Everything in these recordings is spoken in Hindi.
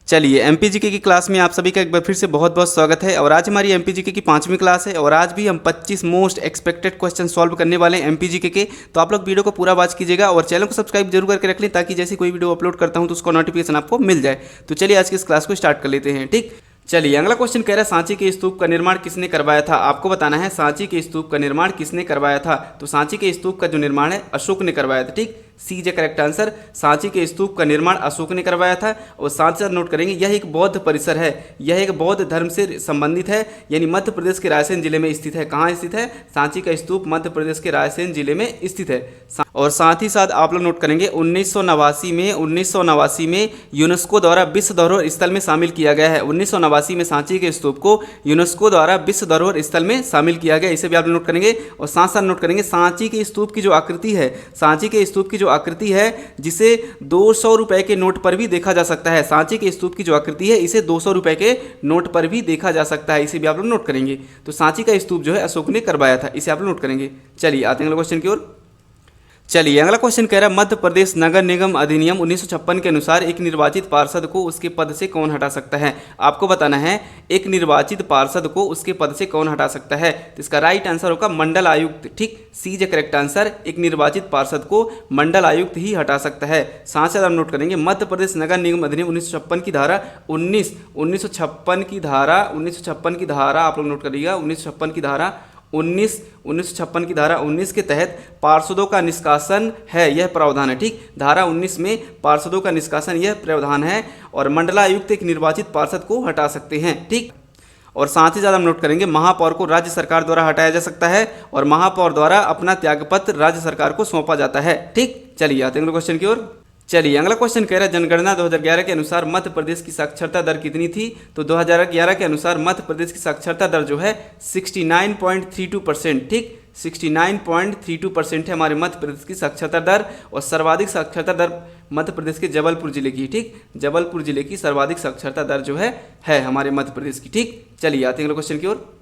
चलिए एमपीजीके की क्लास में आप सभी का एक बार फिर से बहुत बहुत स्वागत है। और आज हमारी एमपीजीके की 5वीं क्लास है और आज भी हम 25 मोस्ट एक्सपेक्टेड क्वेश्चन सॉल्व करने वाले हैं एमपीजीके के। तो आप लोग वीडियो को पूरा वॉच कीजिएगा और चैनल को सब्सक्राइब जरूर करके रख लें ताकि जैसे कोई वीडियो अपलोड करता हूं तो उसका नोटिफिकेशन आपको मिल जाए। तो चलिए आज की इस क्लास को स्टार्ट कर लेते हैं। ठीक, चलिए अगला क्वेश्चन कह रहा है सांची के स्तूप का निर्माण किसने करवाया था। आपको बताना है सांची के स्तूप का निर्माण किसने करवाया था। तो सांची के स्तूप का जो निर्माण है अशोक ने करवाया था। ठीक, सी इज करेक्ट आंसर। सांची के स्तूप का निर्माण अशोक ने करवाया था। और साथ साथ नोट करेंगे यह एक बौद्ध परिसर है, यह एक बौद्ध धर्म से संबंधित है, यानी मध्य प्रदेश के रायसेन जिले में स्थित है। कहाँ स्थित है? सांची का स्तूप मध्य प्रदेश के रायसेन जिले में स्थित है। और साथ ही साथ आप लोग नोट करेंगे 1989 में यूनेस्को द्वारा विश्व धरोहर स्थल में शामिल किया गया है। 1989 में सांची के स्तूप को यूनेस्को द्वारा विश्व धरोहर स्थल में शामिल किया गया, इसे भी आप नोट करेंगे। और साथ साथ नोट करेंगे सांची के स्तूप की जो आकृति है, सांची के स्तूप की जो आकृति है जिसे 200 रुपए के नोट पर भी देखा जा सकता है। सांची के स्तूप की जो आकृति है इसे 200 रुपए के नोट पर भी देखा जा सकता है, इसे भी आप लोग नोट करेंगे। तो सांची का स्तूप जो है अशोक ने करवाया था, इसे आप लोग नोट करेंगे। चलिए आते हैं अगले क्वेश्चन की ओर। चलिए अगला क्वेश्चन कह रहा है मध्य प्रदेश नगर निगम अधिनियम 1956 के अनुसार एक निर्वाचित पार्षद को उसके पद से कौन हटा सकता है। आपको बताना है एक निर्वाचित पार्षद को उसके पद से कौन हटा सकता है। तो इसका राइट आंसर होगा मंडल आयुक्त। ठीक, सी इज करेक्ट आंसर। एक निर्वाचित पार्षद को मंडल आयुक्त ही हटा सकता है। साथ साथ हम नोट करेंगे मध्य प्रदेश नगर निगम अधिनियम 1956 की धारा 1956 की धारा आप लोग नोट करिएगा। 1956 की धारा 1956 की धारा 19 के तहत पार्षदों का निष्कासन है, यह प्रावधान है। ठीक, धारा 19 में पार्षदों का निष्कासन यह प्रावधान है और मंडलायुक्त एक निर्वाचित पार्षद को हटा सकते हैं। ठीक, और साथ ही साथ हम नोट करेंगे महापौर को राज्य सरकार द्वारा हटाया जा सकता है और महापौर द्वारा अपना त्यागपत्र राज्य सरकार को सौंपा जाता है। ठीक, चलिए आते हैं क्वेश्चन की ओर। चलिए अगला क्वेश्चन कह रहा है जनगणना 2011 के अनुसार मध्य प्रदेश की साक्षरता दर कितनी थी। तो 2011 के अनुसार मध्य प्रदेश की साक्षरता दर जो है 69.32%। ठीक, 69.32% है हमारे मध्य प्रदेश की साक्षरता दर। और सर्वाधिक साक्षरता दर मध्य प्रदेश के जबलपुर जिले की। ठीक, जबलपुर जिले की सर्वाधिक साक्षरता दर जो है हमारे मध्य प्रदेश की। ठीक, चलिए आते हैं अगले क्वेश्चन की ओर।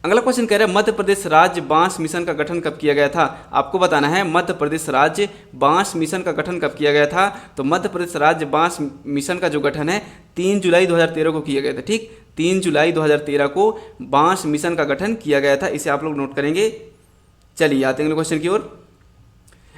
अगला क्वेश्चन कह रहा है मध्य प्रदेश राज्य बांस मिशन का गठन कब किया गया था। आपको बताना है मध्य प्रदेश राज्य बांस मिशन का गठन कब किया गया था। तो मध्य प्रदेश राज्य बांस मिशन का जो गठन है 3 जुलाई 2013 को किया गया था। ठीक, 3 जुलाई 2013 को बांस मिशन का गठन किया गया था, इसे आप लोग नोट करेंगे। चलिए आते हैं क्वेश्चन की ओर।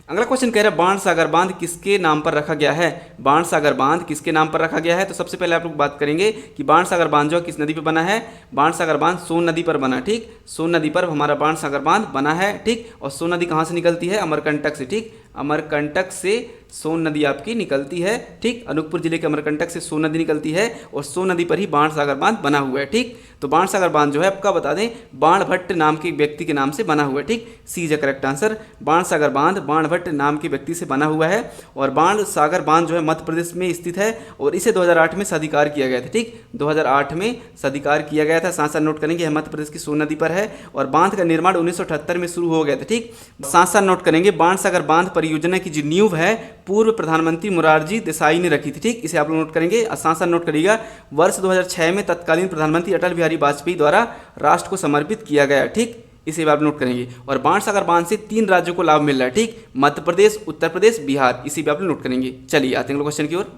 अगला क्वेश्चन कह रहा है बाणसागर बांध किसके नाम पर रखा गया है। बाणसागर बांध किसके नाम पर रखा गया है। तो सबसे पहले आप लोग बात करेंगे कि बाणसागर बांध जो किस नदी पर बना है। बाणसागर बांध सोन नदी पर बना। ठीक, सोन नदी पर हमारा बाणसागर बांध बना है। ठीक, और सोन नदी कहाँ से निकलती है? अमरकंटक से। ठीक, अमरकंटक से सोन नदी आपकी निकलती है। ठीक, अनूपपुर जिले के अमरकंटक से सोन नदी निकलती है और सोन नदी पर ही बाणसागर बांध बना हुआ है। ठीक, तो बाणसागर बांध जो है आपका बता दें बाणभट्ट नाम के व्यक्ति के नाम से बना हुआ है। ठीक, सी इज करेक्ट आंसर। बाणसागर बांध बाणभट्ट नाम के व्यक्ति से बना हुआ है और बाणसागर बांध जो है मध्य प्रदेश में स्थित है और इसे 2008 में सधिकार किया गया था। ठीक, 2008 में सधिकार किया गया था। साथ साथ नोट करेंगे मध्य प्रदेश की सोन नदी पर है और बांध का निर्माण 1978 में शुरू हो गया था। ठीक, साथ साथ नोट करेंगे बाणसागर बांध परियोजना की जो नींव है पूर्व प्रधानमंत्री मोरारजी देसाई ने रखी थी। ठीक, इसे आप लोग नोट करेंगे। साथ साथ नोट करिएगा वर्ष 2006 में तत्कालीन प्रधानमंत्री अटल बिहारी वाजपेयी द्वारा राष्ट्र को समर्पित किया गया। ठीक, इसे आप नोट करेंगे। और बाणसागर बांध से 3 राज्यों को लाभ मिल रहा है। ठीक, मध्य प्रदेश, उत्तर प्रदेश, बिहार, इसे भी आप नोट करेंगे। चलिए आते हैं क्वेश्चन की ओर।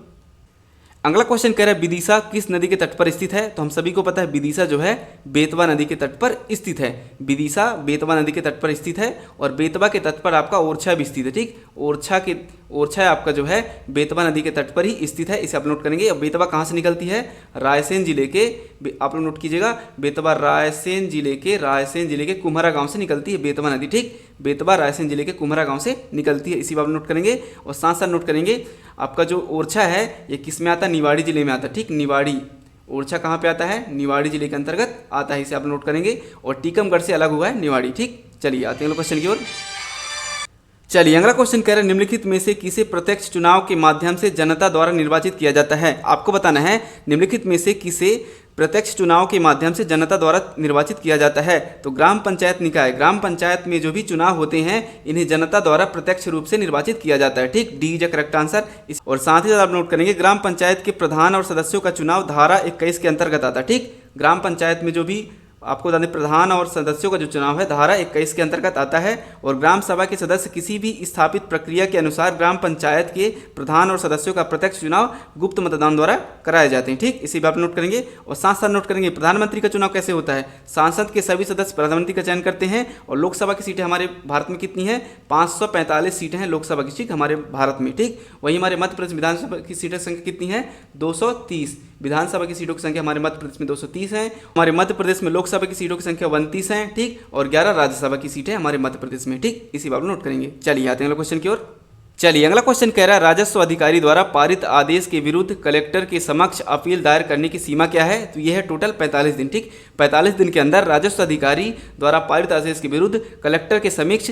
अगला क्वेश्चन कह रहा है विदिशा किस नदी के तट पर स्थित है। तो हम सभी को पता है विदिशा जो है बेतवा नदी के तट पर स्थित है। विदिशा बेतवा नदी के तट पर स्थित है और बेतवा के तट पर आपका ओरछा भी स्थित है। ठीक, ओरछा आपका जो है बेतवा नदी के तट पर ही स्थित है, इसे आप नोट करेंगे। और बेतवा कहाँ से निकलती है? रायसेन जिले के, आप लोग नोट कीजिएगा, बेतवा रायसेन जिले के कुम्हरा गांव से निकलती है बेतवा नदी। ठीक, बेतवा रायसेन जिले के कुम्हरा गांव से निकलती है, इसी बात नोट करेंगे। और साथ साथ नोट करेंगे आपका जो ओरछा है ये किस में आता है? निवाड़ी जिले में आता है। ठीक, निवाड़ी, ओरछा कहाँ पे आता है? निवाड़ी जिले के अंतर्गत आता है, इसे आप नोट करेंगे। और टीकमगढ़ से अलग हुआ है निवाड़ी। ठीक, चलिए आते हैं क्वेश्चन की ओर। चलिए अगला क्वेश्चन कह रहा है निम्नलिखित में से किसे प्रत्यक्ष चुनाव के माध्यम से जनता द्वारा निर्वाचित किया जाता है। आपको बताना है निम्नलिखित में से किसे प्रत्यक्ष चुनाव के माध्यम से जनता द्वारा निर्वाचित किया जाता है। तो ग्राम पंचायत निकाय, ग्राम पंचायत में जो भी चुनाव होते हैं इन्हें जनता द्वारा प्रत्यक्ष रूप से निर्वाचित किया जाता है। ठीक, डी इज करेक्ट आंसर। और साथ ही साथ आप नोट करेंगे ग्राम पंचायत के प्रधान और सदस्यों का चुनाव धारा 21 के अंतर्गत आता है। ठीक, ग्राम पंचायत में जो भी आपको बता दें प्रधान और सदस्यों का जो चुनाव है धारा 21 के अंतर्गत आता है। और ग्राम सभा के सदस्य किसी भी स्थापित प्रक्रिया के अनुसार ग्राम पंचायत के प्रधान और सदस्यों का प्रत्यक्ष चुनाव गुप्त मतदान द्वारा कराए जाते हैं। ठीक, इसी बात नोट करेंगे। और साथ साथ नोट करेंगे प्रधानमंत्री का चुनाव कैसे होता है। सांसद के सभी सदस्य प्रधानमंत्री का चयन करते हैं। और लोकसभा की सीटें हमारे भारत में कितनी है, 545 सीटें हैं लोकसभा की, ठीक, हमारे भारत में। ठीक, वही हमारे मध्य प्रदेश विधानसभा की सीटों की संख्या कितनी है, 230। विधानसभा की सीटों की संख्या हमारे मध्य प्रदेश में 230 है। हमारे मध्य प्रदेश में लोकसभा की सीटों की संख्या 29 है। ठीक, और 11 राज्यसभा की सीटें हमारे मध्य प्रदेश में। ठीक, इसी बात नोट करेंगे। चलिए आते हैं अगला क्वेश्चन की ओर। चलिए अगला क्वेश्चन कह रहा है राजस्व अधिकारी द्वारा पारित आदेश के विरुद्ध कलेक्टर के समक्ष अपील दायर करने की सीमा क्या है। तो यह है टोटल 45 दिन। ठीक, 45 दिन के अंदर राजस्व अधिकारी द्वारा पारित आदेश के विरुद्ध कलेक्टर के समक्ष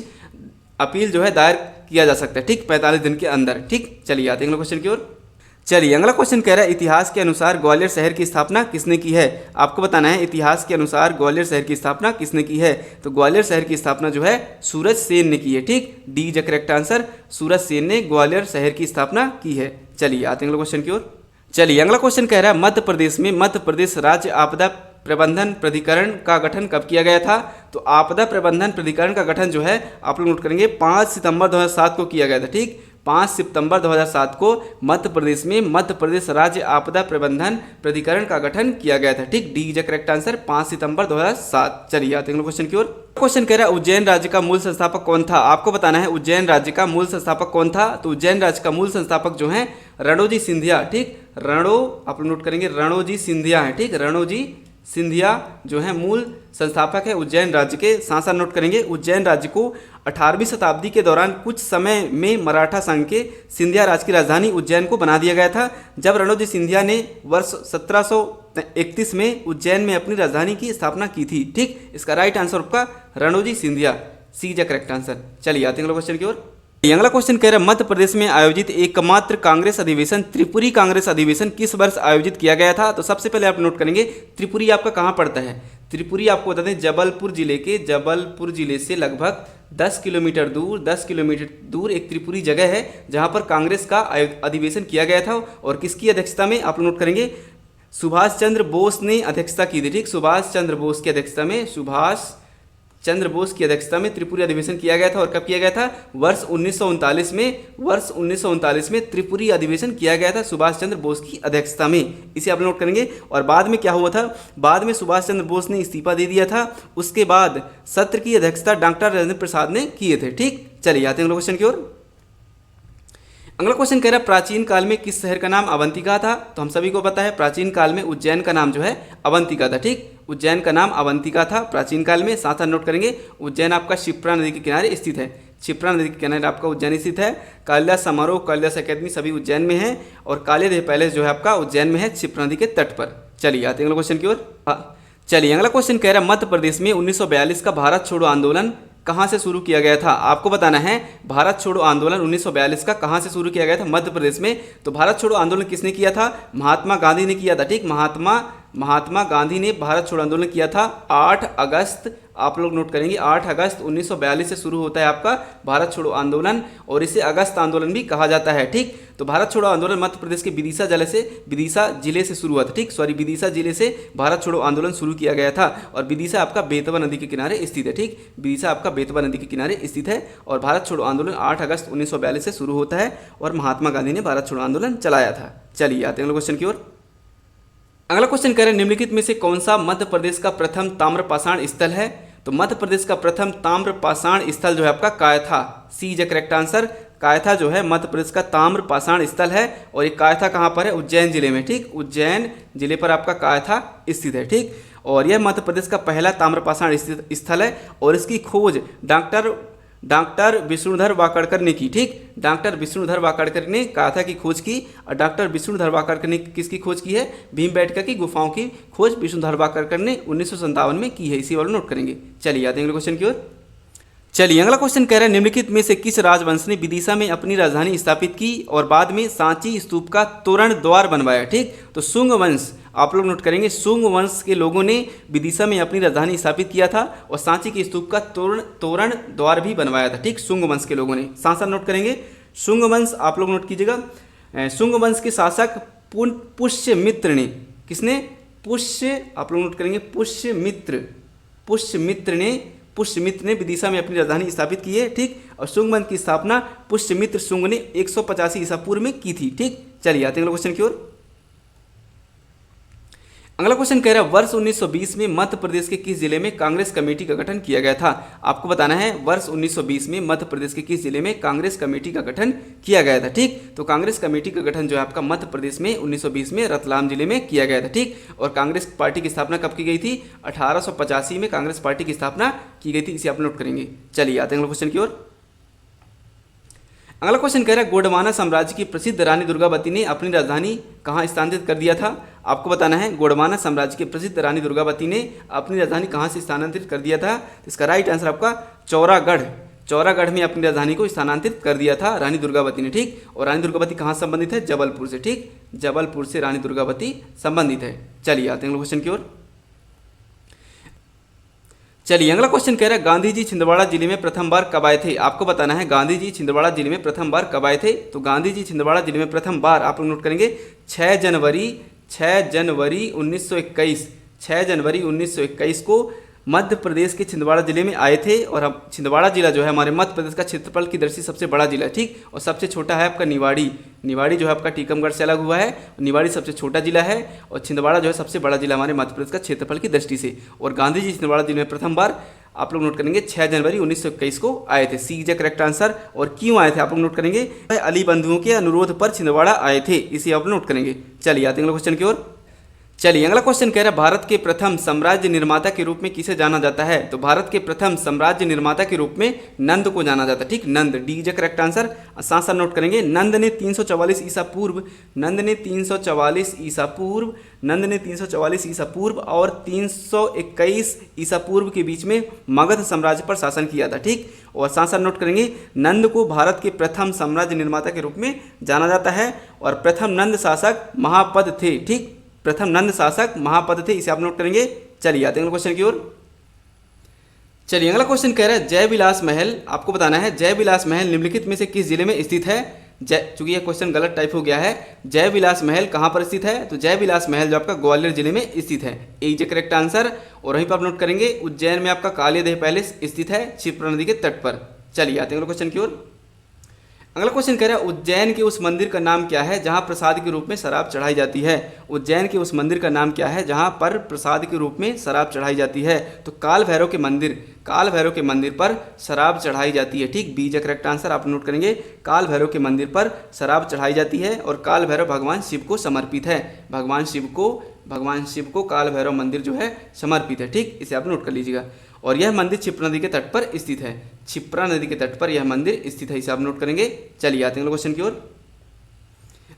अपील जो है दायर किया जा सकता है। ठीक, 45 दिन के अंदर। ठीक, चलिए आते हैं अगला क्वेश्चन की ओर। चलिए अगला क्वेश्चन कह रहा है इतिहास के अनुसार ग्वालियर शहर की स्थापना किसने की है। आपको बताना है इतिहास के अनुसार ग्वालियर शहर की स्थापना किसने की है। तो ग्वालियर शहर की स्थापना जो है सूरज सेन ने की है। ठीक, डी इज करेक्ट आंसर, सूरज सेन ने ग्वालियर शहर की स्थापना की है। चलिए आते हैं अगला क्वेश्चन की ओर। चलिए अगला क्वेश्चन कह रहा है मध्य प्रदेश में मध्य प्रदेश राज्य आपदा प्रबंधन प्राधिकरण का गठन कब किया गया था। तो आपदा प्रबंधन प्राधिकरण का गठन जो है आप लोग नोट करेंगे 5 सितंबर 2007 को किया गया था। ठीक, 5 सितंबर 2007 को मध्य प्रदेश में मध्य प्रदेश राज्य आपदा प्रबंधन प्राधिकरण का गठन किया गया था। ठीक, डी इज करेक्ट आंसर, 5 सितंबर 2007। चलिए आते हैं क्वेश्चन की ओर। क्वेश्चन कह रहा है उज्जैन राज्य का मूल संस्थापक कौन था। आपको बताना है उज्जैन राज्य का मूल संस्थापक कौन था। तो उज्जैन राज्य का मूल संस्थापक जो है रणोजी सिंधिया। ठीक, आप लोग नोट करेंगे रणोजी सिंधिया है। ठीक, रणोजी सिंधिया जो है मूल संस्थापक है उज्जैन राज्य के। साथ साथ नोट करेंगे उज्जैन राज्य को 18वीं शताब्दी के दौरान कुछ समय में मराठा संघ के सिंधिया राज्य की राजधानी उज्जैन को बना दिया गया था। जब रणोजी सिंधिया ने वर्ष 1731 में उज्जैन में अपनी राजधानी की स्थापना की थी। ठीक, इसका राइट आंसर आपका रणोजी सिंधिया, सी इज करेक्ट आंसर। चलिए आते हैं अगला क्वेश्चन की ओर। अगला क्वेश्चन कह रहा है मध्य प्रदेश में आयोजित एकमात्र कांग्रेस अधिवेशन त्रिपुरी कांग्रेस अधिवेशन किस वर्ष आयोजित किया गया था। तो सबसे पहले आप नोट करेंगे त्रिपुरी आपका कहाँ पड़ता है। त्रिपुरी आपको बता दें जबलपुर जिले से लगभग 10 किलोमीटर दूर एक त्रिपुरी जगह है जहाँ पर कांग्रेस का अधिवेशन किया गया था। और किसकी अध्यक्षता में आप नोट करेंगे, सुभाष चंद्र बोस ने अध्यक्षता की थी। ठीक, सुभाष चंद्र बोस की अध्यक्षता में त्रिपुरी अधिवेशन किया गया था। और कब किया गया था, वर्ष 1939 में त्रिपुरी अधिवेशन किया गया था सुभाष चंद्र बोस की अध्यक्षता में। इसे आप नोट करेंगे। और बाद में क्या हुआ था, बाद में सुभाष चंद्र बोस ने इस्तीफा दे दिया था। उसके बाद सत्र की अध्यक्षता डॉक्टर राजेंद्र प्रसाद ने किए थे। ठीक, चलिए आते हैं अगले क्वेश्चन की ओर। अगला क्वेश्चन कह रहा है प्राचीन काल में किस शहर का नाम अवंतिका था। तो हम सभी को पता है प्राचीन काल में उज्जैन का नाम जो है अवंतिका था। ठीक, उज्जैन का नाम अवंतिका था प्राचीन काल में। साथ साथ नोट करेंगे उज्जैन आपका क्षिप्रा नदी के किनारे स्थित है। क्षिप्रा नदी के किनारे आपका उज्जैन स्थित है। कालिदास समारोह, कालिदास अकेडमी सभी उज्जैन में है। और कालिदेह पैलेस जो है आपका उज्जैन में है क्षिप्रा नदी के तट पर। चलिए आते हैं अगला क्वेश्चन की ओर। चलिए अगला क्वेश्चन कह रहा है मध्य प्रदेश में 1942 का भारत छोड़ो आंदोलन कहाँ से शुरू किया गया था। आपको बताना है भारत छोड़ो आंदोलन 1942 का कहाँ से शुरू किया गया था, मध्य प्रदेश में। तो भारत छोड़ो आंदोलन किसने किया था, महात्मा गांधी ने किया था। ठीक, महात्मा गांधी ने भारत छोड़ो आंदोलन किया था 8 अगस्त, आप लोग नोट करेंगे 8 अगस्त 1942 से शुरू होता है आपका भारत छोड़ो आंदोलन। और इसे अगस्त आंदोलन भी कहा जाता है। ठीक, तो भारत छोड़ो आंदोलन मध्य प्रदेश के विदिशा जिले से शुरू हुआ था। ठीक, विदिशा जिले से भारत छोड़ो आंदोलन शुरू किया गया था। और विदिशा आपका बेतवा नदी के किनारे स्थित है। ठीक, विदिशा आपका बेतवा नदी के किनारे स्थित है। और भारत छोड़ो आंदोलन 8 अगस्त 1942 से शुरू होता है। और महात्मा गांधी ने भारत छोड़ो आंदोलन चलाया था। चलिए आते हैं अगले क्वेश्चन की ओर। अगला क्वेश्चन कह रहे हैं निम्नलिखित में से कौन सा मध्य प्रदेश का प्रथम ताम्रपाषाण स्थल है। तो मध्य प्रदेश का प्रथम ताम्रपाषाण स्थल जो है आपका कायथा, सी इज करेक्ट आंसर। कायथा जो है मध्य प्रदेश का ताम्रपाषाण स्थल है। और ये कायथा कहाँ पर है, उज्जैन जिले में। ठीक, उज्जैन जिले पर आपका कायथा स्थित है। ठीक, और यह मध्य प्रदेश का पहला ताम्रपाषाण स्थल है। और इसकी खोज डॉक्टर विष्णुधर वाकड़कर ने की। ठीक, डॉक्टर विष्णुधर वाकड़कर ने कायथा की खोज की। और डॉक्टर विष्णुधर वाकड़कर ने किसकी खोज की है, भीमबेटका की गुफाओं की खोज विष्णुधर वाकड़कर ने 1957 में की है। इसी वाला नोट करेंगे। चलिए आते हैं अगले क्वेश्चन की ओर। चलिए अगला क्वेश्चन कह रहा है निम्नलिखित में से किस राजवंश ने विदिशा में अपनी राजधानी स्थापित की और बाद में सांची स्तूप का तोरण द्वार बनवाया। ठीक, तो शुंग वंश, आप लोग नोट करेंगे शुंग वंश के लोगों ने विदिशा में अपनी राजधानी स्थापित किया था। और सांची के स्तूप का तोरण द्वार भी बनवाया था। ठीक, शुंग वंश के लोगों ने। साथ साथ नोट करेंगे शुंग वंश, आप लोग नोट कीजिएगा। शुंग वंश के शासक पुष्यमित्र ने, किसने, पुष्य, आप लोग नोट करेंगे पुष्यमित्र, पुष्यमित्र ने विदिशा में अपनी राजधानी स्थापित की है, ठीक। और शुंगवंश की स्थापना पुष्यमित्र शुंग ने 185 ईसा पूर्व में की थी, ठीक। चलिए आते हैं अगले क्वेश्चन की ओर। अगला क्वेश्चन कह रहा है वर्ष 1920 में मध्य प्रदेश के किस जिले में कांग्रेस कमेटी का गठन किया गया था। आपको बताना है वर्ष 1920 में मध्य प्रदेश के किस जिले में कांग्रेस कमेटी का गठन किया गया था, ठीक। तो कांग्रेस कमेटी का गठन जो है आपका मध्य प्रदेश में 1920 में रतलाम जिले में किया गया था, ठीक। और कांग्रेस पार्टी की स्थापना कब की गई थी? 1885 में कांग्रेस पार्टी की स्थापना की गई थी, इसे आप नोट करेंगे। चलिए आते हैं अगले क्वेश्चन की ओर। अगला क्वेश्चन कह रहा है गोंडवाना साम्राज्य की प्रसिद्ध रानी दुर्गावती ने अपनी राजधानी कहाँ स्थानांतरित कर दिया था। आपको बताना है गोंडवाना साम्राज्य की प्रसिद्ध रानी दुर्गावती ने अपनी राजधानी कहाँ से स्थानांतरित कर दिया था। इसका राइट आंसर आपका चौरागढ़ में अपनी राजधानी को स्थानांतरित कर दिया था रानी दुर्गावती ने, ठीक। और रानी दुर्गावती कहाँ संबंधित है? जबलपुर से, ठीक। जबलपुर से रानी दुर्गावती संबंधित है। चलिए आते हैं क्वेश्चन की ओर। चलिए अगला क्वेश्चन कह रहा है गांधी जी छिंदवाड़ा जिले में प्रथम बार कब आए थे। आपको बताना है गांधी जी छिंदवाड़ा जिले में प्रथम बार कब आए थे। तो गांधी जी छिंदवाड़ा जिले में प्रथम बार आप लोग नोट करेंगे 6 जनवरी 1921 को मध्य प्रदेश के छिंदवाड़ा जिले में आए थे। और अब छिंदवाड़ा जिला जो है हमारे मध्य प्रदेश का क्षेत्रफल की दृष्टि सबसे बड़ा जिला है, ठीक। और सबसे छोटा है आपका निवाड़ी जो है आपका टीकमगढ़ से अलग हुआ है। निवाड़ी सबसे छोटा जिला है और छिंदवाड़ा जो है सबसे बड़ा जिला हमारे मध्य प्रदेश का क्षेत्रफल की दृष्टि से। और गांधी जी छिंदवाड़ा जिले में प्रथम बार आप लोग नोट करेंगे 6 जनवरी 1921 को आए थे। सी इज द करेक्ट आंसर। और क्यों आए थे आप लोग नोट करेंगे? अली बंधुओं के अनुरोध पर छिंदवाड़ा आए थे, इसे आप नोट करेंगे। चलिए आते हैं अगले क्वेश्चन की ओर। चलिए अगला क्वेश्चन कह रहा है भारत के प्रथम साम्राज्य निर्माता के रूप में किसे जाना जाता है। तो भारत के प्रथम साम्राज्य निर्माता के रूप में नंद को जाना जाता है, ठीक। नंद, डी इज करेक्ट आंसर। साथ साथ नोट करेंगे नंद ने 344 ईसा पूर्व और 321 ईसा पूर्व के बीच में मगध साम्राज्य पर शासन किया था, ठीक। और साथ साथ नोट करेंगे नंद को भारत के प्रथम साम्राज्य निर्माता के रूप में जाना जाता है। और प्रथम नंद शासक महापद थे, ठीक। प्रथम नंद शासक महापद थे, इसे आप नोट करेंगे। चलिए आते हैं क्वेश्चन की ओर। चलिए अगला क्वेश्चन कह रहा है जय विलास महल। आपको बताना है जय विलास महल निम्नलिखित में से किस जिले में स्थित है। चूंकि यह क्वेश्चन गलत टाइप हो गया है, जय विलास महल कहाँ पर स्थित है। तो जय विलास महल जो आपका ग्वालियर जिले में स्थित है, ए इज करेक्ट आंसर। और वहीं पर आप नोट करेंगे उज्जैन में आपका कालियादेह पैलेस स्थित है क्षिप्रा नदी के तट पर। चलिए आते हैं क्वेश्चन की ओर। अगला क्वेश्चन कह रहा है उज्जैन के उस मंदिर का नाम क्या है जहां प्रसाद के रूप में शराब चढ़ाई जाती है। उज्जैन के उस मंदिर का नाम क्या है जहां पर प्रसाद के रूप में शराब चढ़ाई जाती है। तो काल भैरव के मंदिर पर शराब चढ़ाई जाती है, ठीक। बी इज करेक्ट आंसर आप नोट करेंगे। काल भैरव के मंदिर पर शराब चढ़ाई जाती है और काल भैरव भगवान शिव को समर्पित है। भगवान शिव को काल भैरव मंदिर जो है समर्पित है, ठीक। इसे आप नोट कर लीजिएगा। और यह मंदिर क्षिप्रा नदी के तट पर स्थित है। क्षिप्रा नदी के तट पर यह मंदिर स्थित है, इसे आप नोट करेंगे। चलिए आते हैं अगले क्वेश्चन की ओर।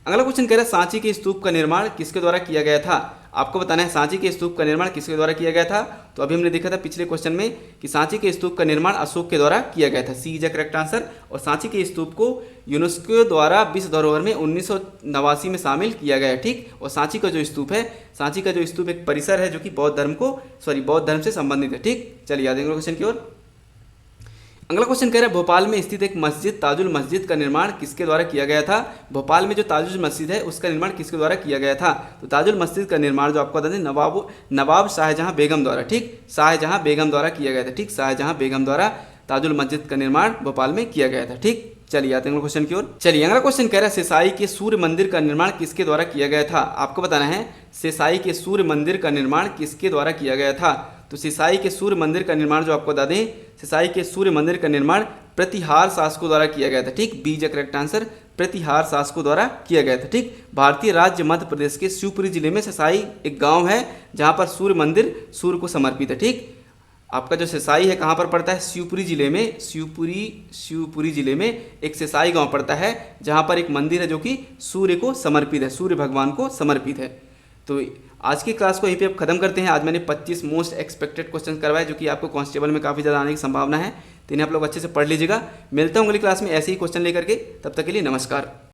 अगला क्वेश्चन कह रहा है सांची के स्तूप का निर्माण किसके द्वारा किया गया था। आपको बताना है सांची के स्तूप का निर्माण किसके द्वारा किया गया था। तो अभी हमने देखा था पिछले क्वेश्चन में कि सांची के स्तूप का निर्माण अशोक के द्वारा किया गया था, सी इज करेक्ट आंसर। और सांची के स्तूप को यूनेस्को द्वारा विश्व धरोहर में 1989 में शामिल किया गया है, ठीक। और सांची का जो स्तूप एक परिसर है जो कि बौद्ध धर्म से संबंधित है, ठीक। चलिए आगे क्वेश्चन की ओर। अगला क्वेश्चन कह रहा है भोपाल में स्थित एक मस्जिद ताजुल मस्जिद का निर्माण किसके द्वारा किया गया था। भोपाल में जो ताजुल मस्जिद है उसका निर्माण किसके द्वारा किया गया था। तो ताजुल मस्जिद का निर्माण जो आपको बता दें नवाब शाहजहां बेगम द्वारा, ठीक। शाहजहां बेगम द्वारा किया गया था, ठीक। शाहजहां बेगम द्वारा ताजुल मस्जिद का निर्माण भोपाल में किया गया था, ठीक। चलिए आते हैं क्वेश्चन की ओर। चलिए अगला क्वेश्चन कह रहा है सेसाई के सूर्य मंदिर का निर्माण किसके द्वारा किया गया था। आपको बताना है सेसाई के सूर्य मंदिर का निर्माण किसके द्वारा किया गया था। तो सेसाई के सूर्य मंदिर का निर्माण जो आपको बता दें सेसाई के सूर्य मंदिर का निर्माण प्रतिहार शासकों द्वारा किया गया था, ठीक। B is correct answer. Pratihara शासकों द्वारा किया गया था, ठीक। भारतीय राज्य मध्य प्रदेश के शिवपुरी जिले में सेसाई एक गांव है जहां पर सूर्य मंदिर सूर्य को समर्पित है, ठीक। आपका जो सेसाई है कहाँ पर पड़ता है, शिवपुरी जिले में एक सेसाई गांव पड़ता है जहां पर एक मंदिर है जो कि सूर्य को समर्पित है, सूर्य भगवान को समर्पित है। तो आज की क्लास को यहीं पे अब खत्म करते हैं। आज मैंने 25 मोस्ट एक्सपेक्टेड क्वेश्चन करवाए जो कि आपको कांस्टेबल में काफ़ी ज़्यादा आने की संभावना है, तो इन्हें आप लोग अच्छे से पढ़ लीजिएगा। मिलता हूँ अगली क्लास में ऐसे ही क्वेश्चन लेकर के, तब तक के लिए नमस्कार।